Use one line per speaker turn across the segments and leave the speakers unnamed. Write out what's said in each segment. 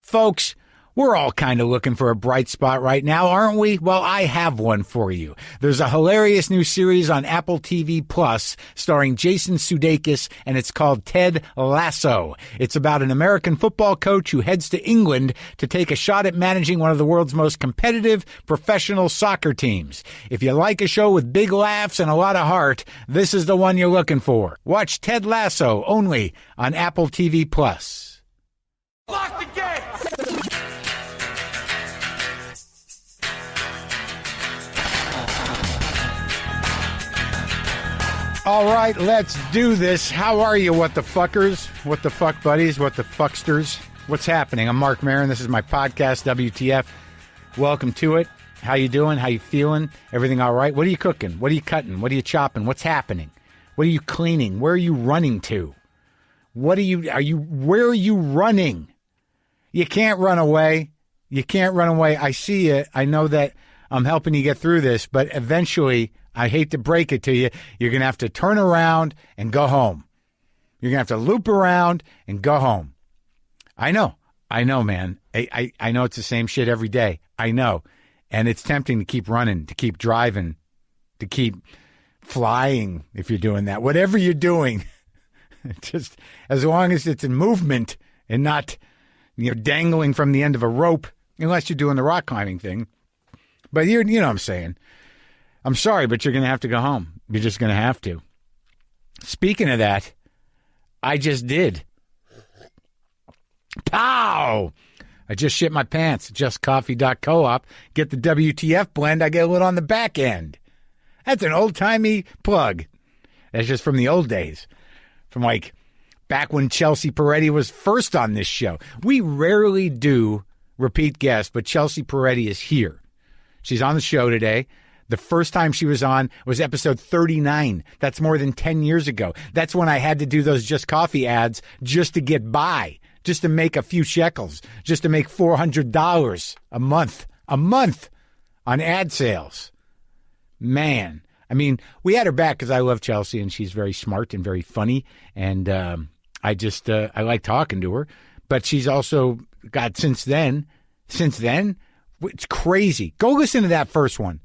Folks, we're all kind of looking for a bright spot right now, aren't we? Well, I have one for you. There's a hilarious new series on Apple TV Plus starring Jason Sudeikis, and it's called Ted Lasso. It's about an American football coach who heads to England to take a shot at managing one of the world's most competitive professional soccer teams. If you like a show with big laughs and a lot of heart, this is the one you're looking for. Watch Ted Lasso only on Apple TV Plus.
Lock the gate!
All right, let's do this. How are you, what the fuckers? What the fuck buddies? What the fucksters? What's happening? I'm Marc Maron. This is my podcast, WTF. Welcome to it. How you doing? How you feeling? Everything all right? What are you cooking? What are you cutting? What are you chopping? What's happening? What are you cleaning? Where are you running to? Where are you running? You can't run away. You can't run away. I see it. I know that I'm helping you get through this, but eventually, I hate to break it to you, you're going to have to turn around and go home. You're going to have to loop around and go home. I know, man. I know it's the same shit every day. I know. And it's tempting to keep running, to keep driving, to keep flying if you're doing that. Whatever you're doing, just as long as it's in movement and not, dangling from the end of a rope, unless you're doing the rock climbing thing. But you know what I'm saying. I'm sorry, but you're going to have to go home. You're just going to have to. Speaking of that, I just did. Pow! I just shit my pants. JustCoffee.coop. Get the WTF blend. I get a little on the back end. That's an old-timey plug. That's just from the old days. From back when Chelsea Peretti was first on this show. We rarely do repeat guests, but Chelsea Peretti is here. She's on the show today. The first time she was on was episode 39. That's more than 10 years ago. That's when I had to do those Just Coffee ads just to get by, just to make a few shekels, just to make $400 a month on ad sales. Man, I mean, we had her back because I love Chelsea and she's very smart and very funny. And I like talking to her. But she's also got since then, it's crazy. Go listen to that first one.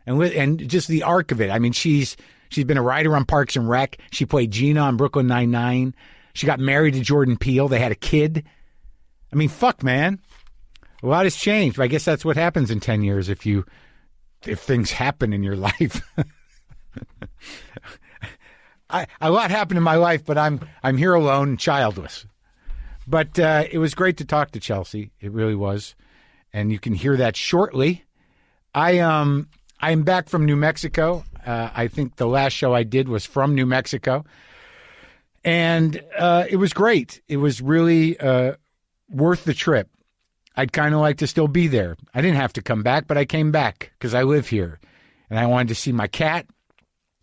And just the arc of it. I mean, she's been a writer on Parks and Rec. She played Gina on Brooklyn Nine-Nine. She got married to Jordan Peele. They had a kid. I mean, fuck, man. A lot has changed. But I guess that's what happens in 10 years if things happen in your life. A lot happened in my life, but I'm here alone and childless. But it was great to talk to Chelsea. It really was. And you can hear that shortly. I'm back from New Mexico. I think the last show I did was from New Mexico. And it was great. It was really worth the trip. I'd kind of like to still be there. I didn't have to come back, but I came back because I live here. And I wanted to see my cat.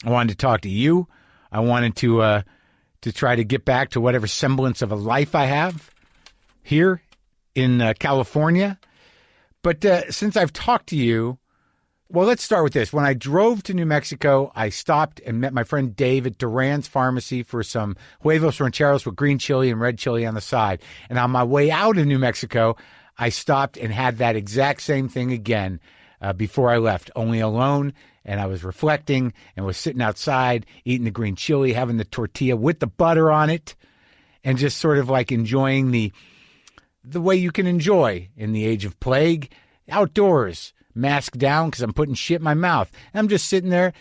I wanted to talk to you. I wanted to try to get back to whatever semblance of a life I have here in California. But since I've talked to you, well, let's start with this. When I drove to New Mexico, I stopped and met my friend Dave at Duran's Pharmacy for some huevos rancheros with green chili and red chili on the side. And on my way out of New Mexico, I stopped and had that exact same thing again before I left, only alone. And I was reflecting and was sitting outside, eating the green chili, having the tortilla with the butter on it, and just sort of enjoying the way you can enjoy in the age of plague, outdoors. Mask down because I'm putting shit in my mouth. And I'm just sitting there,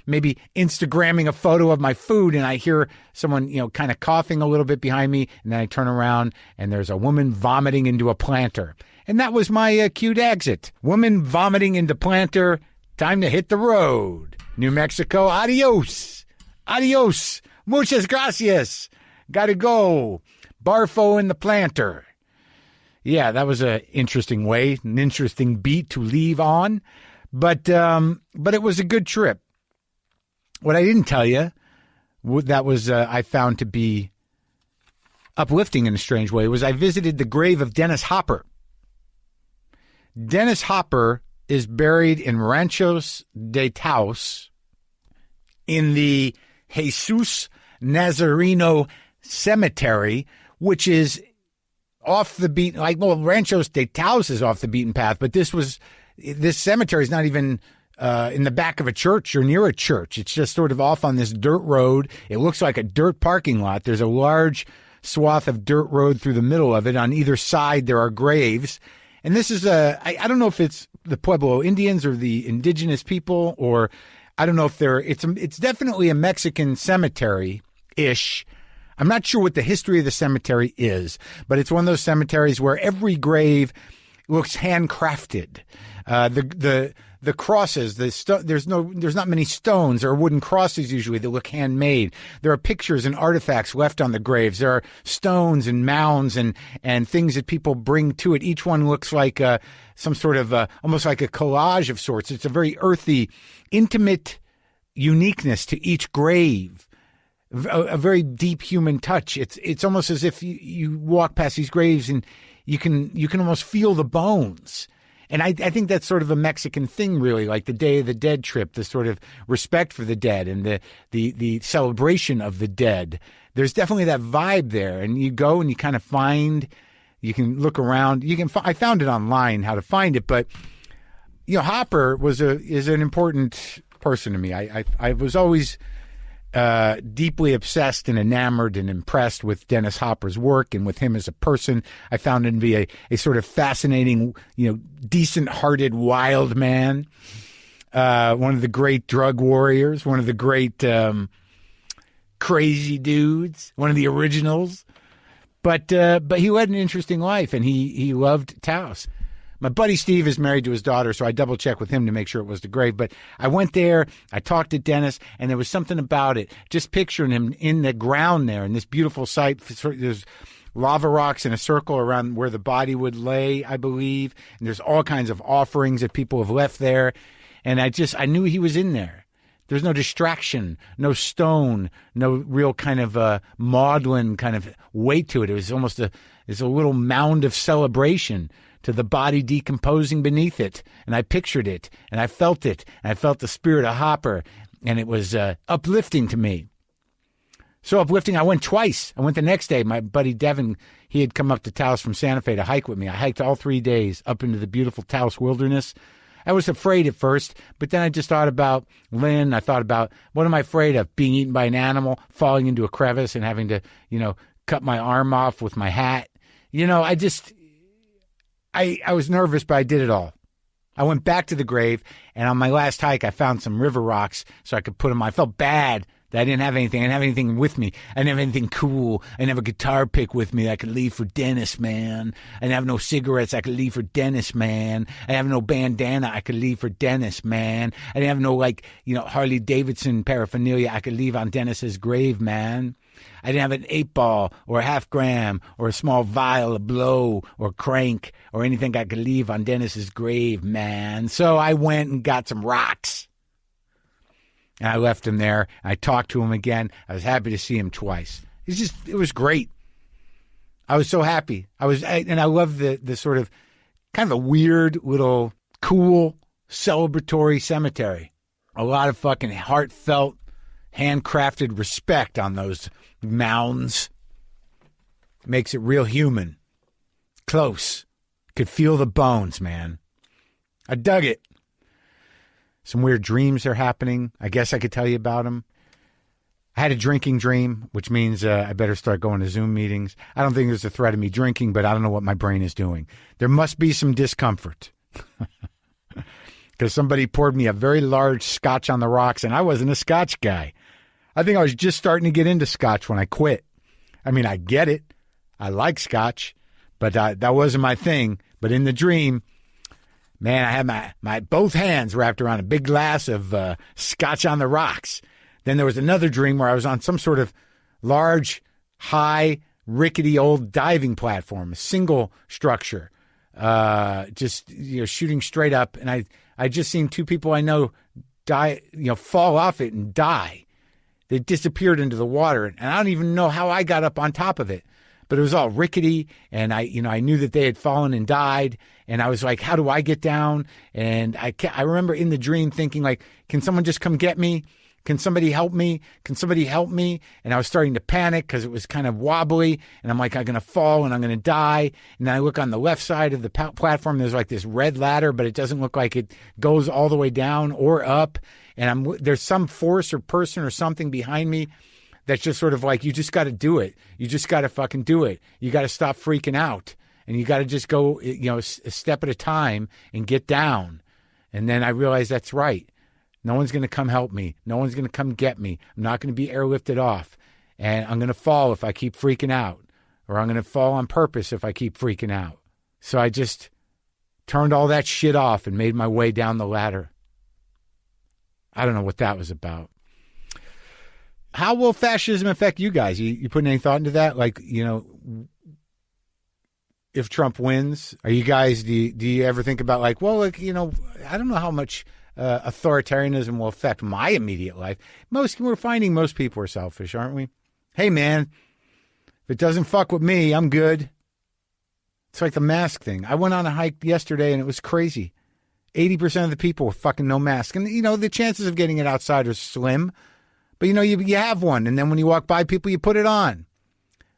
maybe Instagramming a photo of my food, and I hear someone, kind of coughing a little bit behind me, and then I turn around, and there's a woman vomiting into a planter. And that was my cue to exit. Woman vomiting into planter, time to hit the road. New Mexico, adios. Adios. Muchas gracias. Gotta go. Barfo in the planter. Yeah, that was an interesting way, an interesting beat to leave on, but it was a good trip. What I didn't tell you, that was I found to be uplifting in a strange way, was I visited the grave of Dennis Hopper. Dennis Hopper is buried in Ranchos de Taos in the Jesus Nazareno Cemetery, which is off the beaten, like, well, Ranchos de Taos is off the beaten path, but this cemetery is not even in the back of a church or near a church. It's just sort of off on this dirt road. It looks like a dirt parking lot. There's a large swath of dirt road through the middle of it. On either side, there are graves. And this is I don't know if it's the Pueblo Indians or the indigenous people, or I don't know if it's definitely a Mexican cemetery-ish. I'm not sure what the history of the cemetery is, but it's one of those cemeteries where every grave looks handcrafted. The crosses, there's not many stones or wooden crosses usually that look handmade. There are pictures and artifacts left on the graves. There are stones and mounds and things that people bring to it. Each one looks like some sort of almost like a collage of sorts. It's a very earthy, intimate uniqueness to each grave. A very deep human touch. It's almost as if you walk past these graves and you can almost feel the bones. And I think that's sort of a Mexican thing, really, like the Day of the Dead trip, the sort of respect for the dead and the celebration of the dead. There's definitely that vibe there. And you go and you kind of you can look around. I found it online how to find it, but Hopper is an important person to me. I was always deeply obsessed and enamored and impressed with Dennis Hopper's work and with him as a person. I found him to be a sort of fascinating, decent-hearted wild man, one of the great drug warriors, one of the great crazy dudes, one of the originals. But he led an interesting life, and he loved Taos. My buddy Steve is married to his daughter, so I double-checked with him to make sure it was the grave. But I went there, I talked to Dennis, and there was something about it. Just picturing him in the ground there in this beautiful site. There's lava rocks in a circle around where the body would lay, I believe. And there's all kinds of offerings that people have left there. And I knew he was in there. There's no distraction, no stone, no real kind of maudlin kind of weight to it. It was almost a little mound of celebration to the body decomposing beneath it. And I pictured it, and I felt it, and I felt the spirit of Hopper, and it was uplifting to me. So uplifting, I went twice. I went the next day. My buddy Devin, he had come up to Taos from Santa Fe to hike with me. I hiked all 3 days up into the beautiful Taos wilderness. I was afraid at first, but then I just thought about Lynn. I thought about, what am I afraid of? Being eaten by an animal, falling into a crevice and having to, cut my arm off with my hat. I was nervous, but I did it all. I went back to the grave, and on my last hike, I found some river rocks so I could put them on. I felt bad that I didn't have anything. I didn't have anything with me. I didn't have anything cool. I didn't have a guitar pick with me that I could leave for Dennis, man. I didn't have no cigarettes I could leave for Dennis, man. I didn't have no bandana I could leave for Dennis, man. I didn't have no, Harley Davidson paraphernalia I could leave on Dennis's grave, man. I didn't have an 8-ball or a half-gram or a small vial of blow or crank or anything I could leave on Dennis's grave, man. So I went and got some rocks. And I left him there. I talked to him again. I was happy to see him twice. It was great. I was so happy. And I love the sort of kind of a weird little cool celebratory cemetery. A lot of fucking heartfelt, handcrafted respect on those mounds. Makes it real human. Close. Could feel the bones, man. I dug it. Some weird dreams are happening. I guess I could tell you about them. I had a drinking dream, which means I better start going to Zoom meetings. I don't think there's a threat of me drinking, but I don't know what my brain is doing. There must be some discomfort. Because somebody poured me a very large scotch on the rocks, and I wasn't a scotch guy. I think I was just starting to get into scotch when I quit. I mean, I get it. I like scotch, but that wasn't my thing. But in the dream, man, I had my both hands wrapped around a big glass of scotch on the rocks. Then there was another dream where I was on some sort of large, high, rickety old diving platform, a single structure, just shooting straight up. And I just seen two people I know die, fall off it and die. They disappeared into the water, and I don't even know how I got up on top of it. But it was all rickety, and I knew that they had fallen and died, and I was like, how do I get down? And I remember in the dream thinking, like, can someone just come get me? Can somebody help me? Can somebody help me? And I was starting to panic because it was kind of wobbly. And I'm like, I'm going to fall and I'm going to die. And then I look on the left side of the platform. There's like this red ladder, but it doesn't look like it goes all the way down or up. And there's some force or person or something behind me that's just sort of like, you just got to do it. You just got to fucking do it. You got to stop freaking out. And you got to just go, a step at a time and get down. And then I realized that's right. No one's going to come help me. No one's going to come get me. I'm not going to be airlifted off. And I'm going to fall if I keep freaking out. Or I'm going to fall on purpose if I keep freaking out. So I just turned all that shit off and made my way down the ladder. I don't know what that was about. How will fascism affect you guys? You putting any thought into that? Like, if Trump wins, are you guys, do you ever think about like, well, like, I don't know how much authoritarianism will affect my immediate life. We're finding most people are selfish, aren't we? Hey, man, if it doesn't fuck with me, I'm good. It's like the mask thing. I went on a hike yesterday and it was crazy. 80% of the people were fucking no mask. And, the chances of getting it outside are slim. But, you have one. And then when you walk by people, you put it on.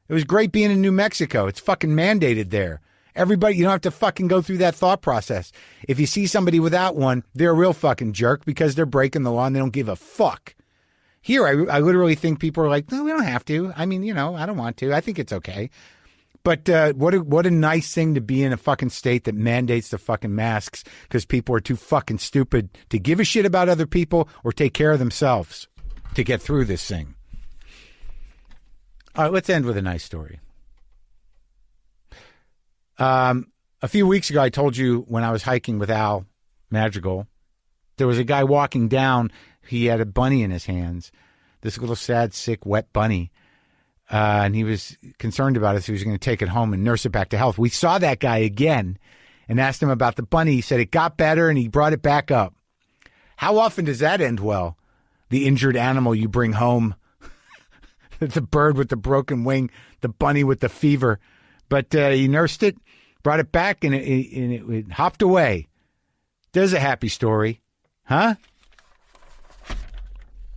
It was great being in New Mexico. It's fucking mandated there. Everybody, you don't have to fucking go through that thought process. If you see somebody without one, they're a real fucking jerk because they're breaking the law and they don't give a fuck. Here, I literally think people are like, no, we don't have to. I mean, I don't want to. I think it's okay. But what a nice thing to be in a fucking state that mandates the fucking masks because people are too fucking stupid to give a shit about other people or take care of themselves to get through this thing. All right, let's end with a nice story. A few weeks ago, I told you when I was hiking with Al Madrigal, there was a guy walking down. He had a bunny in his hands, this little sad, sick, wet bunny. And he was concerned about it, so he was going to take it home and nurse it back to health. We saw that guy again and asked him about the bunny. He said it got better and he brought it back up. How often does that end well? The injured animal you bring home, the bird with the broken wing, the bunny with the fever. But he nursed it, brought it back, and it hopped away. There's a happy story. Huh?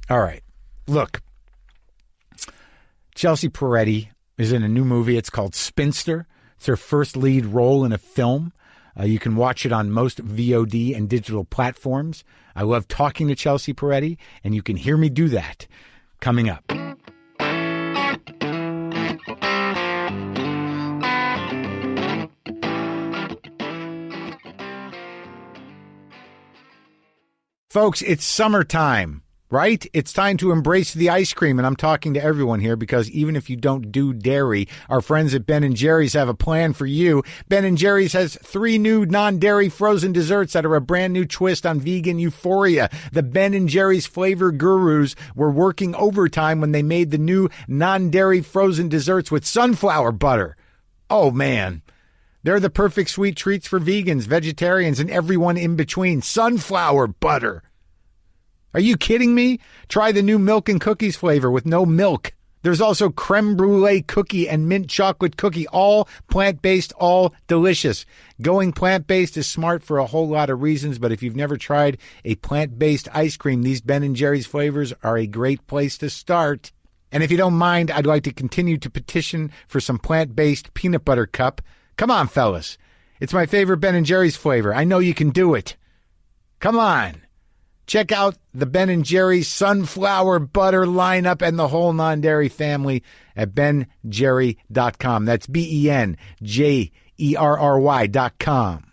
All right. Look. Chelsea Peretti is in a new movie. It's called Spinster. It's her first lead role in a film. You can watch it on most VOD and digital platforms. I love talking to Chelsea Peretti, and you can hear me do that coming up. Folks, it's summertime, right? It's time to embrace the ice cream, and I'm talking to everyone here because even if you don't do dairy, our friends at Ben & Jerry's have a plan for you. Ben & Jerry's has 3 new non-dairy frozen desserts that are a brand new twist on vegan euphoria. The Ben & Jerry's flavor gurus were working overtime when they made the new non-dairy frozen desserts with sunflower butter. Oh, man. They're the perfect sweet treats for vegans, vegetarians, and everyone in between. Sunflower butter. Are you kidding me? Try the new milk and cookies flavor with no milk. There's also creme brulee cookie and mint chocolate cookie, all plant-based, all delicious. Going plant-based is smart for a whole lot of reasons, but if you've never tried a plant-based ice cream, these Ben & Jerry's flavors are a great place to start. And if you don't mind, I'd like to continue to petition for some plant-based peanut butter cup. Come on, fellas. It's my favorite Ben & Jerry's flavor. I know you can do it. Come on. Check out the Ben & Jerry's sunflower butter lineup and the whole non-dairy family at benjerry.com. That's BenJerry.com.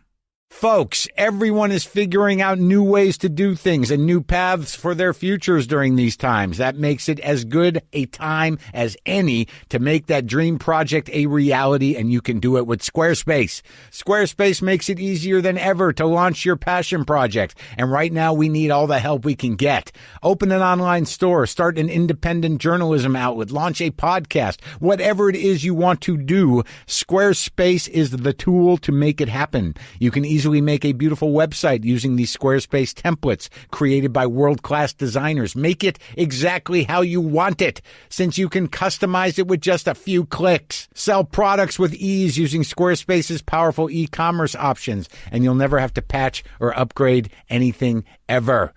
Folks, everyone is figuring out new ways to do things and new paths for their futures during these times. That makes it as good a time as any to make that dream project a reality, and you can do it with Squarespace. Squarespace makes it easier than ever to launch your passion project, and right now we need all the help we can get. Open an online store, start an independent journalism outlet, launch a podcast, whatever it is you want to do, Squarespace is the tool to make it happen. You can easily make a beautiful website using these Squarespace templates created by world-class designers. Make it exactly how you want it, since you can customize it with just a few clicks. Sell products with ease using Squarespace's powerful e-commerce options, and you'll never have to patch or upgrade anything ever.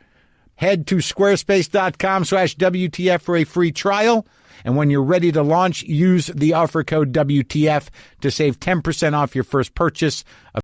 Head to squarespace.com/WTF for a free trial. And when you're ready to launch, use the offer code WTF to save 10% off your first purchase of